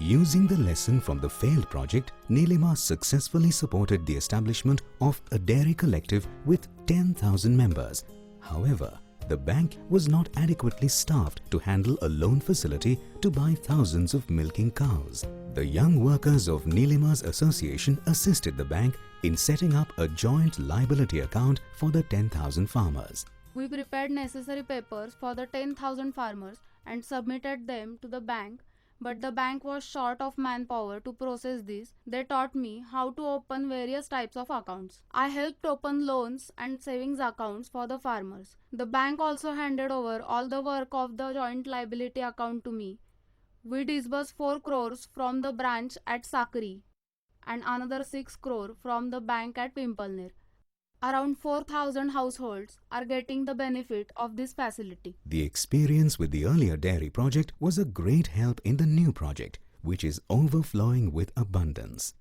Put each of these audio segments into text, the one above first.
Using the lesson from the failed project, Nileema successfully supported the establishment of a dairy collective with 10,000 members. However, the bank was not adequately staffed to handle a loan facility to buy thousands of milking cows. The young workers of Nileema's association assisted the bank in setting up a joint liability account for the 10,000 farmers. We prepared necessary papers for the 10,000 farmers and submitted them to the bank, but the bank was short of manpower to process this. They taught me how to open various types of accounts. I helped open loans and savings accounts for the farmers. The bank also handed over all the work of the joint liability account to me. We disbursed 4 crores from the branch at Sakri and another 6 crore from the bank at Pimpalner. Around 4,000 households are getting the benefit of this facility. The experience with the earlier dairy project was a great help in the new project, which is overflowing with abundance.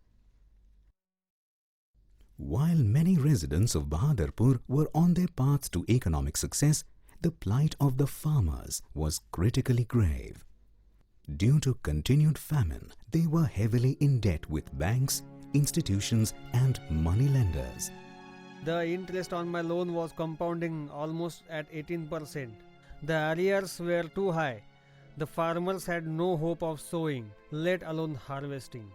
While many residents of Bahadurpur were on their path to economic success, the plight of the farmers was critically grave. Due to continued famine, they were heavily in debt with banks, institutions and money lenders. The interest on my loan was compounding almost at 18%. The arrears were too high. The farmers had no hope of sowing, let alone harvesting.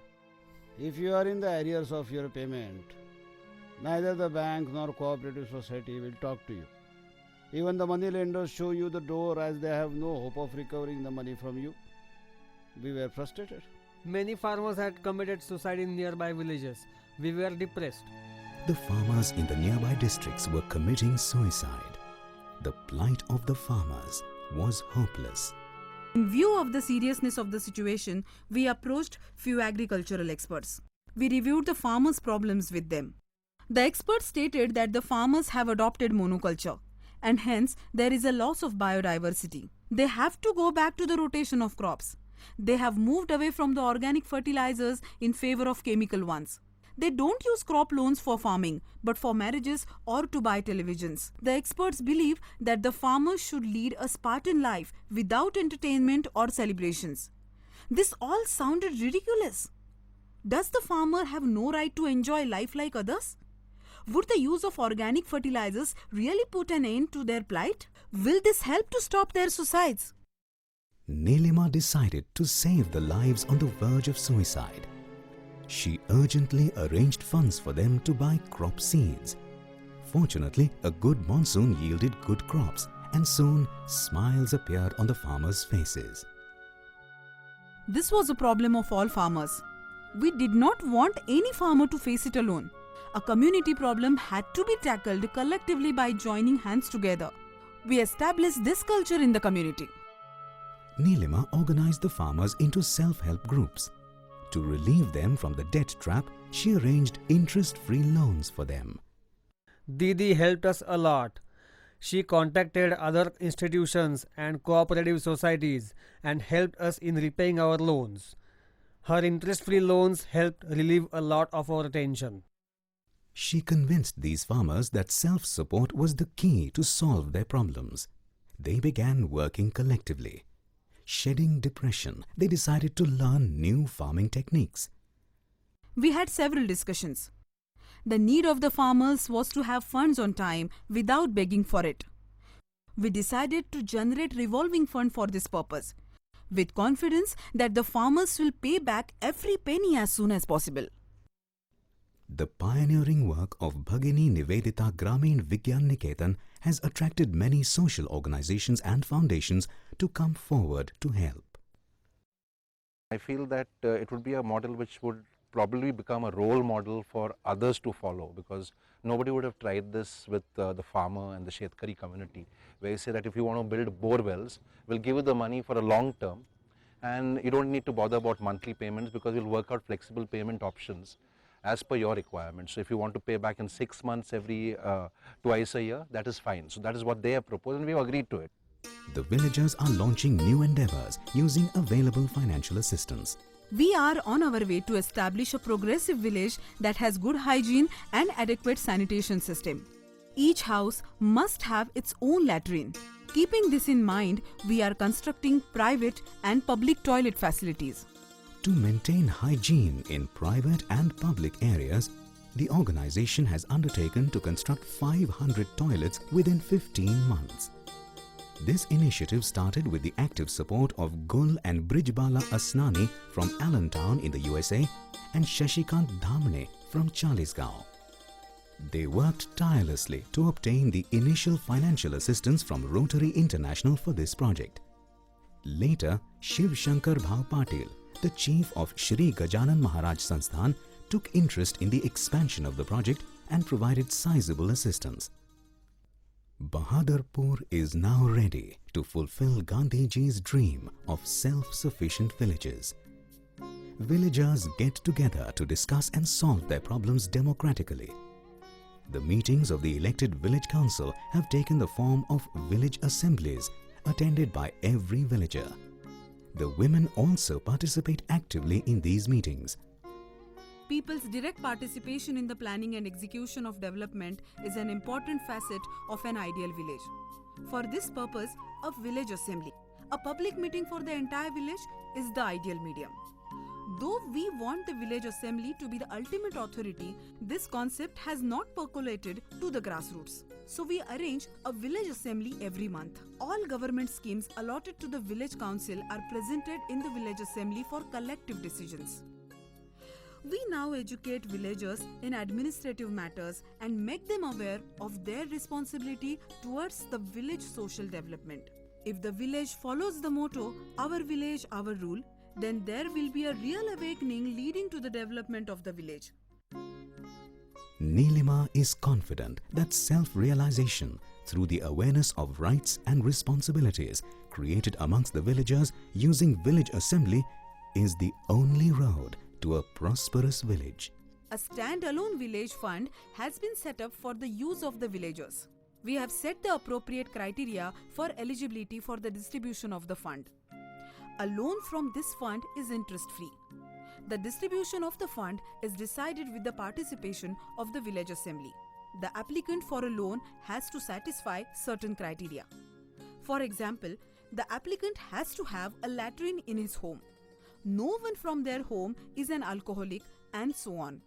If you are in the arrears of your payment, neither the bank nor cooperative society will talk to you. Even the money lenders show you the door as they have no hope of recovering the money from you. We were frustrated. Many farmers had committed suicide in nearby villages. We were depressed. The farmers in the nearby districts were committing suicide. The plight of the farmers was hopeless. In view of the seriousness of the situation, we approached few agricultural experts. We reviewed the farmers' problems with them. The experts stated that the farmers have adopted monoculture and hence there is a loss of biodiversity. They have to go back to the rotation of crops. They have moved away from the organic fertilizers in favor of chemical ones. They don't use crop loans for farming, but for marriages or to buy televisions. The experts believe that the farmers should lead a Spartan life without entertainment or celebrations. This all sounded ridiculous. Does the farmer have no right to enjoy life like others? Would the use of organic fertilizers really put an end to their plight? Will this help to stop their suicides? Nileema decided to save the lives on the verge of suicide. She urgently arranged funds for them to buy crop seeds. Fortunately, a good monsoon yielded good crops, and soon smiles appeared on the farmers' faces. This was a problem of all farmers. We did not want any farmer to face it alone. A community problem had to be tackled collectively by joining hands together. We established this culture in the community. Nileema organized the farmers into self-help groups. To relieve them from the debt trap, she arranged interest-free loans for them. Didi helped us a lot. She contacted other institutions and cooperative societies and helped us in repaying our loans. Her interest-free loans helped relieve a lot of our tension. She convinced these farmers that self-support was the key to solve their problems. They began working collectively. Shedding depression, they decided to learn new farming techniques. We had several discussions. The need of the farmers was to have funds on time without begging for it. We decided to generate revolving fund for this purpose, with confidence that the farmers will pay back every penny as soon as possible. The pioneering work of Bhagini Nivedita Gramin Vigyan Niketan has attracted many social organizations and foundations to come forward to help. I feel that it would be a model which would probably become a role model for others to follow, because nobody would have tried this with the farmer and the Shetkari community, where you say that if you want to build bore wells, we'll give you the money for a long term and you don't need to bother about monthly payments, because we'll work out flexible payment options as per your requirements. So if you want to pay back in 6 months every twice a year, that is fine. So that is what they have proposed and we have agreed to it. The villagers are launching new endeavors using available financial assistance. We are on our way to establish a progressive village that has good hygiene and adequate sanitation system. Each house must have its own latrine. Keeping this in mind, we are constructing private and public toilet facilities. To maintain hygiene in private and public areas, the organization has undertaken to construct 500 toilets within 15 months. This initiative started with the active support of Gul and Brijbala Asnani from Allentown in the USA and Shashikant Dhamne from Chalisgaon. They worked tirelessly to obtain the initial financial assistance from Rotary International for this project. Later, Shiv Shankar Bhau Patil, the chief of Shri Gajanan Maharaj Sansthan, took interest in the expansion of the project and provided sizable assistance. Bahadurpur is now ready to fulfill Gandhiji's dream of self-sufficient villages. Villagers get together to discuss and solve their problems democratically. The meetings of the elected village council have taken the form of village assemblies attended by every villager. The women also participate actively in these meetings. People's direct participation in the planning and execution of development is an important facet of an ideal village. For this purpose, a village assembly, a public meeting for the entire village, is the ideal medium. Though we want the village assembly to be the ultimate authority, this concept has not percolated to the grassroots. So we arrange a village assembly every month. All government schemes allotted to the village council are presented in the village assembly for collective decisions. We now educate villagers in administrative matters and make them aware of their responsibility towards the village social development. If the village follows the motto, "Our village, our rule," then there will be a real awakening leading to the development of the village. Nileema is confident that self-realization through the awareness of rights and responsibilities created amongst the villagers using village assembly is the only road to a prosperous village. A stand-alone village fund has been set up for the use of the villagers. We have set the appropriate criteria for eligibility for the distribution of the fund. A loan from this fund is interest-free. The distribution of the fund is decided with the participation of the village assembly. The applicant for a loan has to satisfy certain criteria. For example, the applicant has to have a latrine in his home. No one from their home is an alcoholic, and so on.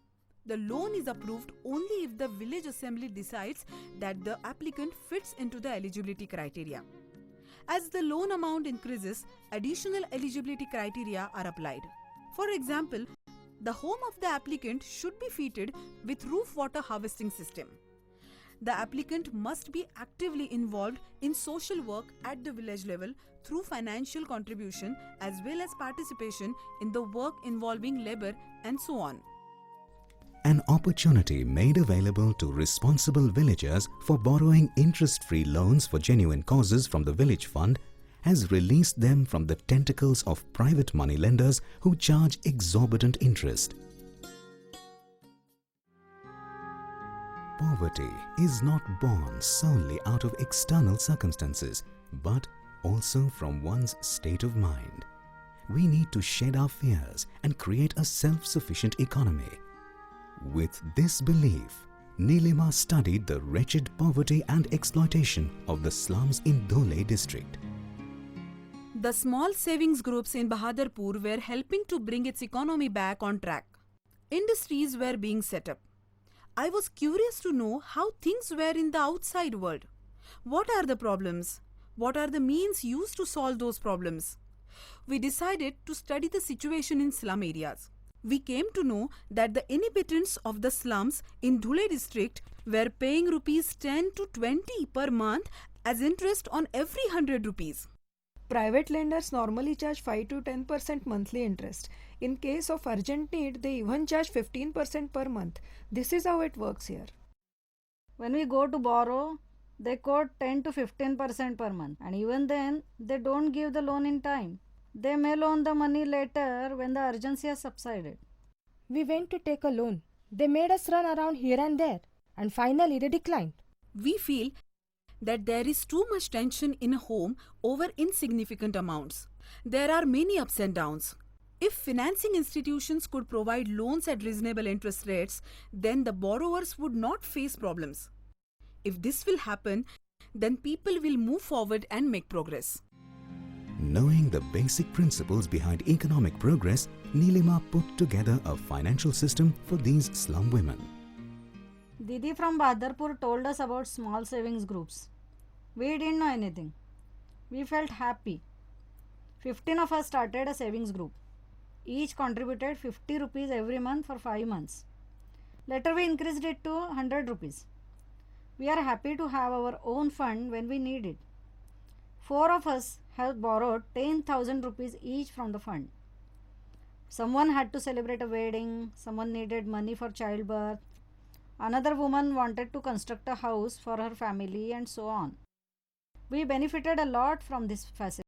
The loan is approved only if the village assembly decides that the applicant fits into the eligibility criteria. As the loan amount increases, additional eligibility criteria are applied. For example, the home of the applicant should be fitted with roof water harvesting system. The applicant must be actively involved in social work at the village level through financial contribution as well as participation in the work involving labor and so on. An opportunity made available to responsible villagers for borrowing interest-free loans for genuine causes from the village fund has released them from the tentacles of private money lenders who charge exorbitant interest. Poverty is not born solely out of external circumstances, but also from one's state of mind. We need to shed our fears and create a self-sufficient economy. With this belief, Nileema studied the wretched poverty and exploitation of the slums in Dhole district. The small savings groups in Bahadurpur were helping to bring its economy back on track. Industries were being set up. I was curious to know how things were in the outside world. What are the problems? What are the means used to solve those problems? We decided to study the situation in slum areas. We came to know that the inhabitants of the slums in Dhule district were paying rupees 10 to 20 per month as interest on every 100 rupees. Private lenders normally charge 5 to 10% monthly interest. In case of urgent need, they even charge 15% per month. This is how it works here. When we go to borrow, they quote 10 to 15% per month, and even then they don't give the loan in time. They may loan the money later when the urgency has subsided. We went to take a loan. They made us run around here and there, and finally they declined. We feel that there is too much tension in a home over insignificant amounts. There are many ups and downs. If financing institutions could provide loans at reasonable interest rates, then the borrowers would not face problems. If this will happen, then people will move forward and make progress. Knowing the basic principles behind economic progress, Nileema put together a financial system for these slum women. Didi from Bahadarpur told us about small savings groups. We didn't know anything. We felt happy. 15 of us started a savings group. Each contributed 50 rupees every month for 5 months. Later we increased it to 100 rupees. We are happy to have our own fund when we need it. 4 of us have borrowed 10,000 rupees each from the fund. Someone had to celebrate a wedding, someone needed money for childbirth, another woman wanted to construct a house for her family, and so on. We benefited a lot from this facility.